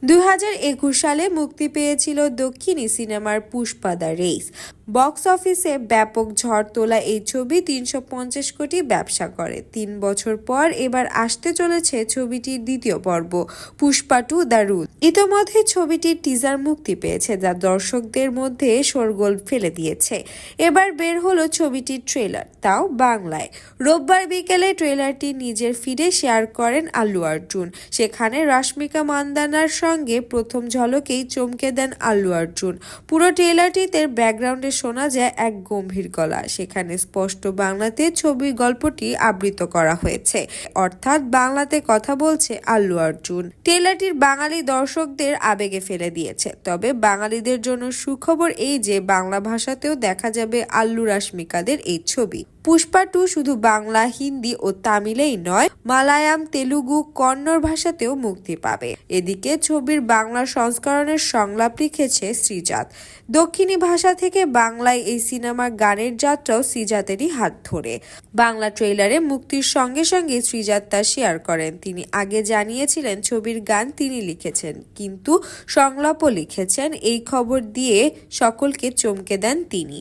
2021 সালে মুক্তি পেয়েছিল দক্ষিণী সিনেমার পুষ্পা দ্য রেস। বক্স অফিসে ব্যাপক ঝড় তোলা এই ছবি 350 কোটি ব্যবসা করে। 3 বছর পর এবার আসতে চলেছে ছবিটির দ্বিতীয় পর্ব, পুষ্পা টু দ্য রুল। ইতোমধ্যে ছবিটির টিজার মুক্তি পেয়েছে, যা দর্শকদের মধ্যে শোরগোল ফেলে দিয়েছে। এবার বের হলো ছবিটির ট্রেলার, তাও বাংলায়। রোববার বিকেলে ট্রেলারটি নিজের ফিডে শেয়ার করেন আল্লু অর্জুন। সেখানে রশ্মিকা মান্দানার সঙ্গে প্রথম ঝলকেই চমকে দেন আল্লু অর্জুন। পুরো ট্রেলারটিতে ব্যাকগ্রাউন্ডে শোনা যায় এক গম্ভীর গলা। সেখানে স্পষ্ট বাংলাতে ছবির গল্পটি আবৃত করা হয়েছে, অর্থাৎ বাংলাতে কথা বলছে আল্লু অর্জুন। ট্রেলারটির বাঙালি দর্শকদের আবেগে ফেলে দিয়েছে। তবে বাঙালিদের জন্য সুখবর এই যে বাংলা ভাষাতেও দেখা যাবে আল্লু রশ্মিকাদের এই ছবি। পুষ্পা টু শুধু বাংলা, হিন্দি ও তামিলেই নয়, মালায়ালাম, তেলুগু, কন্নড় ভাষাতেও মুক্তি পাবে। এদিকে ছবির বাংলা সংস্করণের সংলাপ লিখেছে শ্রীজাত। দক্ষিণী ভাষা থেকে বাংলায় এই সিনেমার গানের যাত্রাও শ্রীজাতেরই হাত ধরে। বাংলা ট্রেলারে মুক্তির সঙ্গে সঙ্গে শ্রীজাত তা শেয়ার করেন। তিনি আগে জানিয়েছিলেন ছবির গান তিনি লিখেছেন, কিন্তু সংলাপও লিখেছেন। এই খবর দিয়ে সকলকে চমকে দেন তিনি।